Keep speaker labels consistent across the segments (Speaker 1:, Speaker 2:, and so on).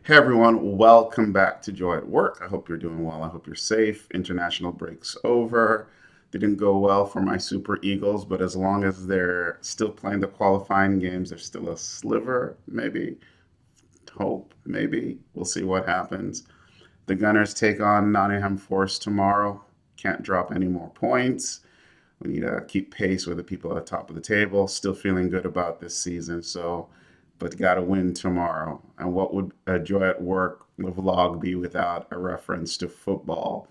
Speaker 1: Hey everyone, welcome back to Joy at Work. I hope you're doing well. I hope you're safe. International break's over. Didn't go well for my Super Eagles, but as long as they're still playing the qualifying games, there's still a sliver, maybe, hope, maybe. We'll see what happens. The Gunners take on Nottingham Forest tomorrow. Can't drop any more points. We need to keep pace with the people at the top of the table. Still feeling good about this season, but got to win tomorrow. And what would a Joy at Work vlog be without a reference to football,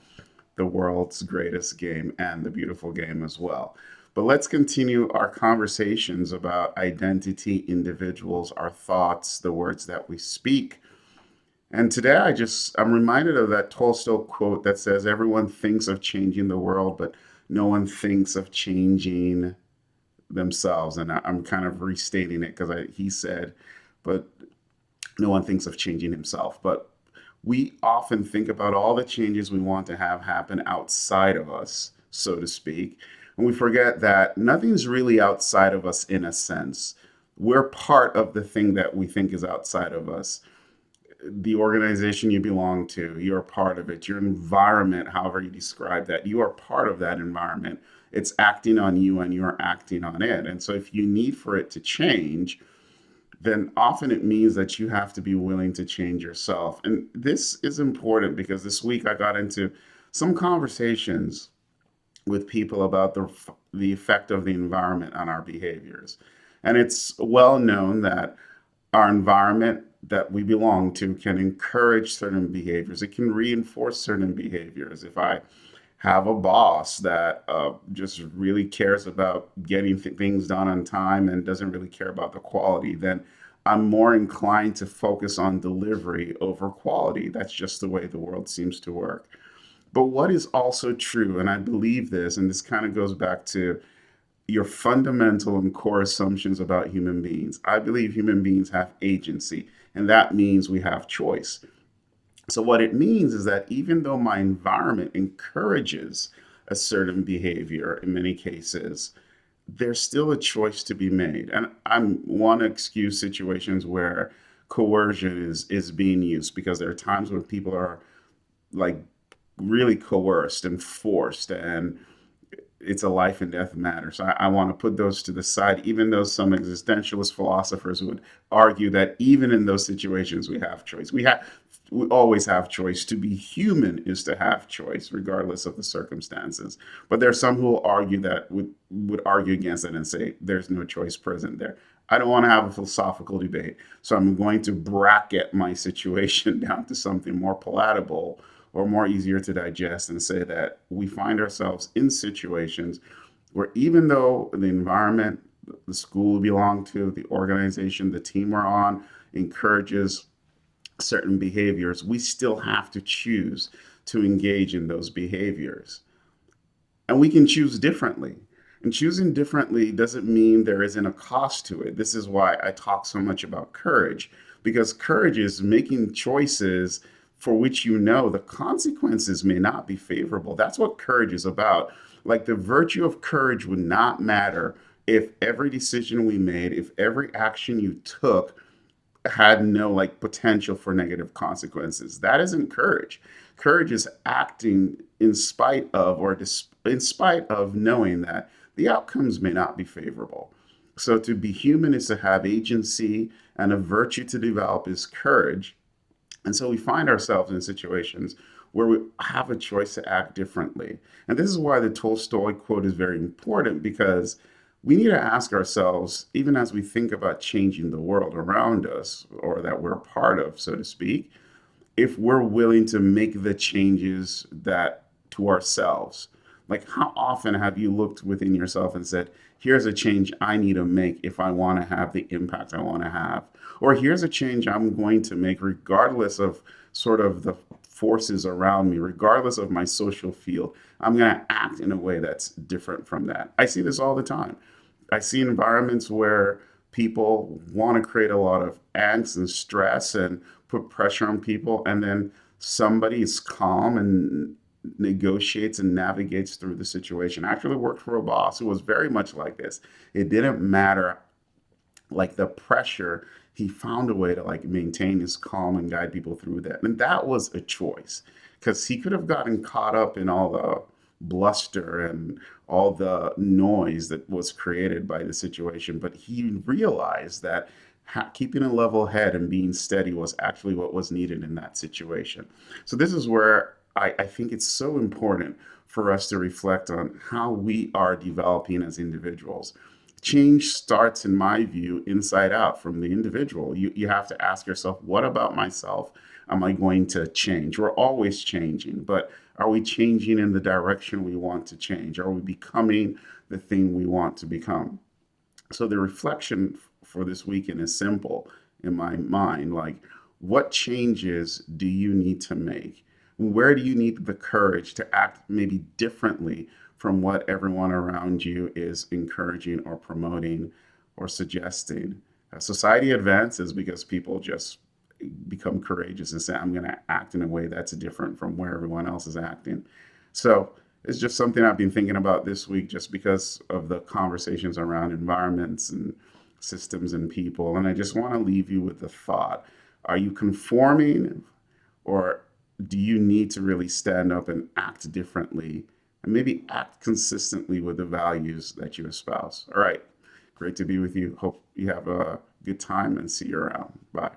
Speaker 1: the world's greatest game and the beautiful game as well? But let's continue our conversations about identity, individuals, our thoughts, the words that we speak. And today I'm reminded of that Tolstoy quote that says, everyone thinks of changing the world, but no one thinks of changing themselves. And I'm kind of restating it because he said, but no one thinks of changing himself. But we often think about all the changes we want to have happen outside of us, so to speak. And we forget that nothing's really outside of us in a sense. We're part of the thing that we think is outside of us. The organization you belong to, you're part of it. Your environment, however you describe that, you are part of that environment. It's acting on you and you're acting on it. And so if you need for it to change, then often it means that you have to be willing to change yourself. And this is important because this week I got into some conversations with people about the effect of the environment on our behaviors. And it's well known that our environment that we belong to can encourage certain behaviors. It can reinforce certain behaviors. If I have a boss that just really cares about getting things done on time and doesn't really care about the quality, then I'm more inclined to focus on delivery over quality. That's just the way the world seems to work. But what is also true, and I believe this, and this kind of goes back to your fundamental and core assumptions about human beings. I believe human beings have agency, and that means we have choice. So, what it means is that even though my environment encourages a certain behavior in many cases, there's still a choice to be made. And I'm want to excuse situations where coercion is being used because there are times when people are like really coerced and forced and it's a life and death matter. So I want to put those to the side, even though some existentialist philosophers would argue that even in those situations we have choice. We always have choice. To be human is to have choice, regardless of the circumstances. But there are some who will argue that would argue against it and say there's no choice present there. I don't want to have a philosophical debate, so I'm going to bracket my situation down to something more palatable or more easier to digest and say that we find ourselves in situations where even though the environment, the school we belong to, the organization, the team we're on encourages certain behaviors, we still have to choose to engage in those behaviors. And we can choose differently. And choosing differently doesn't mean there isn't a cost to it. This is why I talk so much about courage, because courage is making choices for which you know the consequences may not be favorable. That's what courage is about. Like the virtue of courage would not matter if every decision we made, if every action you took had no like potential for negative consequences. That isn't courage. Courage is acting in spite of in spite of knowing that the outcomes may not be favorable. So to be human is to have agency, and a virtue to develop is courage. And so we find ourselves in situations where we have a choice to act differently. And this is why the Tolstoy quote is very important because we need to ask ourselves, even as we think about changing the world around us or that we're a part of, so to speak, if we're willing to make the changes that to ourselves. Like, how often have you looked within yourself and said, here's a change I need to make if I want to have the impact I want to have? Or here's a change I'm going to make regardless of sort of the forces around me, regardless of my social field. I'm going to act in a way that's different from that. I see this all the time. I see environments where people want to create a lot of angst and stress and put pressure on people, and then somebody is calm and negotiates and navigates through the situation. I actually worked for a boss who was very much like this. It didn't matter like the pressure he found a way to like maintain his calm and guide people through that. And that was a choice because he could have gotten caught up in all the bluster and all the noise that was created by the situation. But he realized that keeping a level head and being steady was actually what was needed in that situation. So, this is where I think it's so important for us to reflect on how we are developing as individuals. Change starts, in my view, inside out from the individual. You have to ask yourself, what about myself am I going to change? We're always changing, but are we changing in the direction we want to change? Are we becoming the thing we want to become? So the reflection for this weekend is simple in my mind. Like, what changes do you need to make? Where do you need the courage to act maybe differently from what everyone around you is encouraging or promoting or suggesting? Society advances because people just become courageous and say, I'm going to act in a way that's different from where everyone else is acting. So it's just something I've been thinking about this week just because of the conversations around environments and systems and people. And I just want to leave you with the thought, are you conforming, or do you need to really stand up and act differently and maybe act consistently with the values that you espouse? All right. Great to be with you. Hope you have a good time and see you around. Bye.